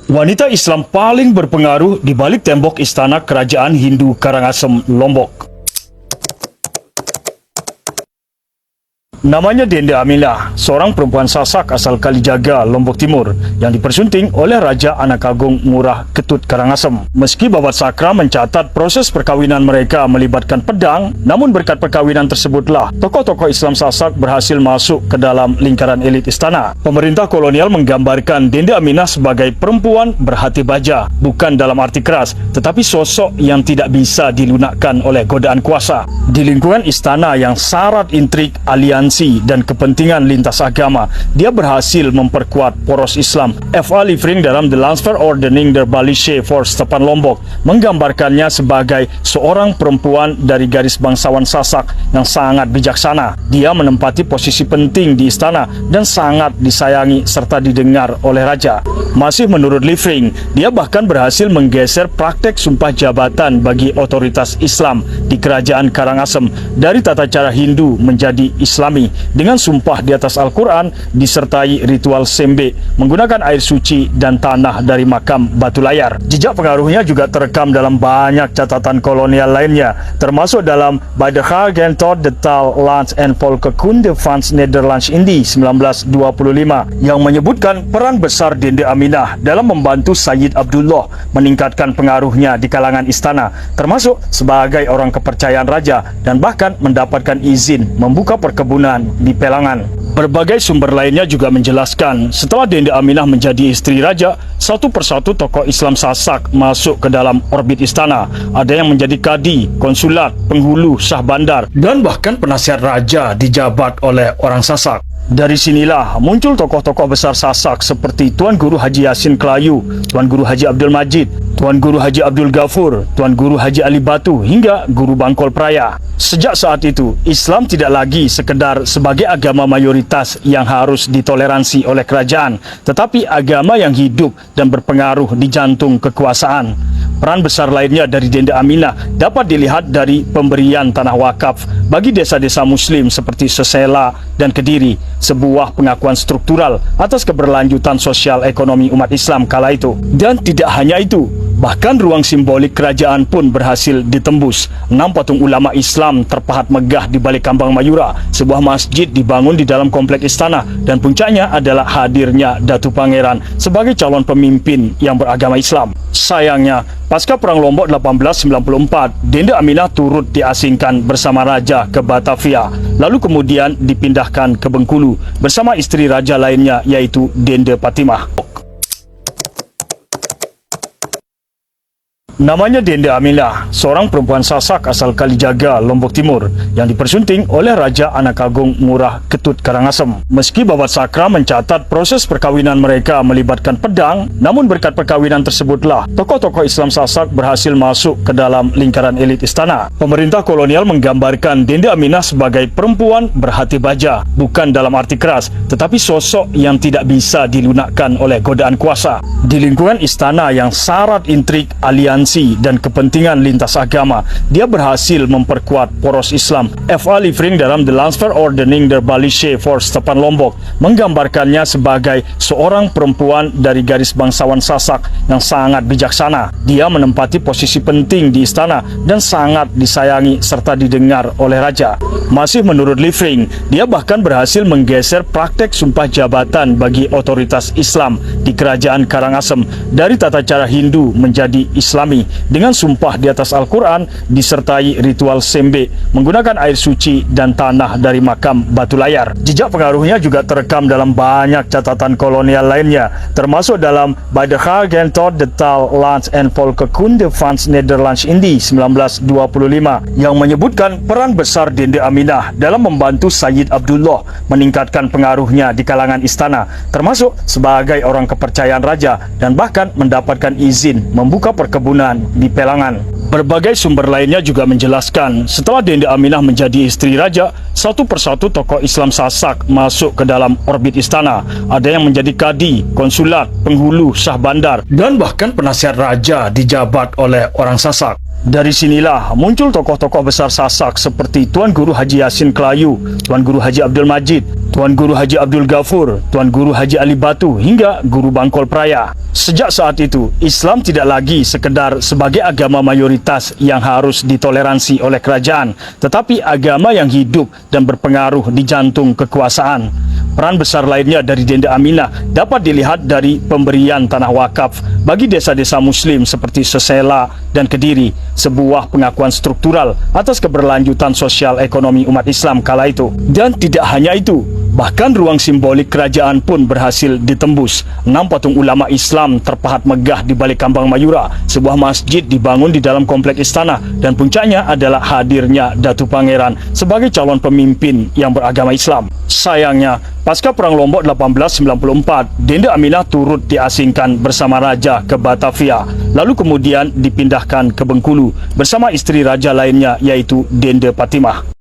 Wanita Islam paling berpengaruh di balik tembok Istana Kerajaan Hindu Karangasem, Lombok. Namanya Dende Aminah, seorang perempuan Sasak asal Kalijaga, Lombok Timur, yang dipersunting oleh Raja Anak Agung Ngurah Ketut Karangasem. Meski Babat Sakra mencatat proses perkawinan mereka melibatkan pedang, namun berkat perkawinan tersebutlah tokoh-tokoh Islam Sasak berhasil masuk ke dalam lingkaran elit istana. Pemerintah kolonial menggambarkan Dende Aminah sebagai perempuan berhati baja, bukan dalam arti keras, tetapi sosok yang tidak bisa dilunakkan oleh godaan kuasa. Di lingkungan istana yang syarat intrik, aliansi dan kepentingan lintas agama, dia berhasil memperkuat poros Islam. F.A. Liefring dalam The Landsver Ordening der Balische for Stepan Lombok menggambarkannya sebagai seorang perempuan dari garis bangsawan Sasak yang sangat bijaksana. Dia menempati posisi penting di istana dan sangat disayangi serta didengar oleh raja. Masih menurut Liefring, dia bahkan berhasil menggeser praktek sumpah jabatan bagi otoritas Islam di kerajaan Karangasem dari tata cara Hindu menjadi Islami dengan sumpah di atas Al-Quran disertai ritual sembe menggunakan air suci dan tanah dari makam Batu Layar. Jejak pengaruhnya juga terekam dalam banyak catatan kolonial lainnya, termasuk dalam Bijdrage tot de Taal, Land en Volkenkunde van Nederlands-Indië 1925 yang menyebutkan peran besar Dende Aminah dalam membantu Sayyid Abdullah meningkatkan pengaruhnya di kalangan istana, termasuk sebagai orang kepercayaan raja dan bahkan mendapatkan izin membuka perkebunan di Pelangan. Berbagai sumber lainnya juga menjelaskan setelah Dende Aminah menjadi istri raja, satu persatu tokoh Islam Sasak masuk ke dalam orbit istana. Ada yang menjadi kadi, konsulat, penghulu, syah bandar, dan bahkan penasihat raja dijabat oleh orang Sasak. Dari sinilah muncul tokoh-tokoh besar Sasak seperti Tuan Guru Haji Yasin Kelayu, Tuan Guru Haji Abdul Majid, Tuan Guru Haji Abdul Ghafur, Tuan Guru Haji Ali Batu, hingga Guru Bangkol Praya. Sejak saat itu, Islam tidak lagi sekedar sebagai agama mayoritas yang harus ditoleransi oleh kerajaan, tetapi agama yang hidup dan berpengaruh di jantung kekuasaan. Peran besar lainnya dari Dende Aminah dapat dilihat dari pemberian tanah wakaf bagi desa-desa Muslim seperti Sesela dan Kediri, sebuah pengakuan struktural atas keberlanjutan sosial ekonomi umat Islam kala itu. Dan tidak hanya itu, bahkan ruang simbolik kerajaan pun berhasil ditembus. 6 patung ulama Islam terpahat megah di balik Kambang Mayura. Sebuah masjid dibangun di dalam komplek istana, dan puncaknya adalah hadirnya Datu Pangeran sebagai calon pemimpin yang beragama Islam. Sayangnya, pasca Perang Lombok 1894, Dende Aminah turut diasingkan bersama raja ke Batavia, lalu kemudian dipindahkan ke Bengkulu bersama istri raja lainnya yaitu Dende Patimah. Namanya Dende Aminah, seorang perempuan Sasak asal Kalijaga, Lombok Timur, yang dipersunting oleh Raja Anak Agung Ngurah Ketut Karangasem. Meski Babat Sakra mencatat proses perkawinan mereka melibatkan pedang, namun berkat perkawinan tersebutlah tokoh-tokoh Islam Sasak berhasil masuk ke dalam lingkaran elit istana. Pemerintah kolonial menggambarkan Dende Aminah sebagai perempuan berhati baja, bukan dalam arti keras, tetapi sosok yang tidak bisa dilunakkan oleh godaan kuasa. Di lingkungan istana yang syarat intrik, aliansi dan kepentingan lintas agama, dia berhasil memperkuat poros Islam. F.A. Liefring dalam The Landsver Ordening der Balische for Stepan Lombok menggambarkannya sebagai seorang perempuan dari garis bangsawan Sasak yang sangat bijaksana. Dia menempati posisi penting di istana dan sangat disayangi serta didengar oleh raja. Masih menurut Liefring, dia bahkan berhasil menggeser praktek sumpah jabatan bagi otoritas Islam di kerajaan Karangasem dari tata cara Hindu menjadi Islami dengan sumpah di atas Al-Quran disertai ritual sembe menggunakan air suci dan tanah dari makam Batu Layar. Jejak pengaruhnya juga terekam dalam banyak catatan kolonial lainnya, termasuk dalam Bijdrage tot de Taal, Land en Volkenkunde van Nederlands-Indië 1925 yang menyebutkan peran besar Dende Aminah dalam membantu Sayyid Abdullah meningkatkan pengaruhnya di kalangan istana, termasuk sebagai orang kepercayaan raja dan bahkan mendapatkan izin membuka perkebunan di Pelangan. Berbagai sumber lainnya juga menjelaskan setelah Dende Aminah menjadi istri raja, satu persatu tokoh Islam Sasak masuk ke dalam orbit istana. Ada yang menjadi kadi, konsulat, penghulu, syah bandar, dan bahkan penasihat raja dijabat oleh orang Sasak. Dari sinilah muncul tokoh-tokoh besar Sasak seperti Tuan Guru Haji Yasin Kelayu, Tuan Guru Haji Abdul Majid, Tuan Guru Haji Abdul Ghafur, Tuan Guru Haji Ali Batu hingga Guru Bangkol Praya. Sejak saat itu, Islam tidak lagi sekedar sebagai agama mayoritas yang harus ditoleransi oleh kerajaan, tetapi agama yang hidup dan berpengaruh di jantung kekuasaan. Peran besar lainnya dari Denda Aminah dapat dilihat dari pemberian tanah wakaf bagi desa-desa Muslim seperti Sesela dan Kediri, sebuah pengakuan struktural atas keberlanjutan sosial ekonomi umat Islam kala itu. Dan tidak hanya itu, bahkan ruang simbolik kerajaan pun berhasil ditembus. 6 patung ulama Islam terpahat megah di balik Kambang Mayura, sebuah masjid dibangun di dalam komplek istana, dan puncaknya adalah hadirnya Datu Pangeran sebagai calon pemimpin yang beragama Islam. Sayangnya, pasca Perang Lombok 1894, Denda Aminah turut diasingkan bersama Raja ke Batavia, lalu kemudian dipindahkan ke Bengkulu bersama istri raja lainnya yaitu Denda Patimah.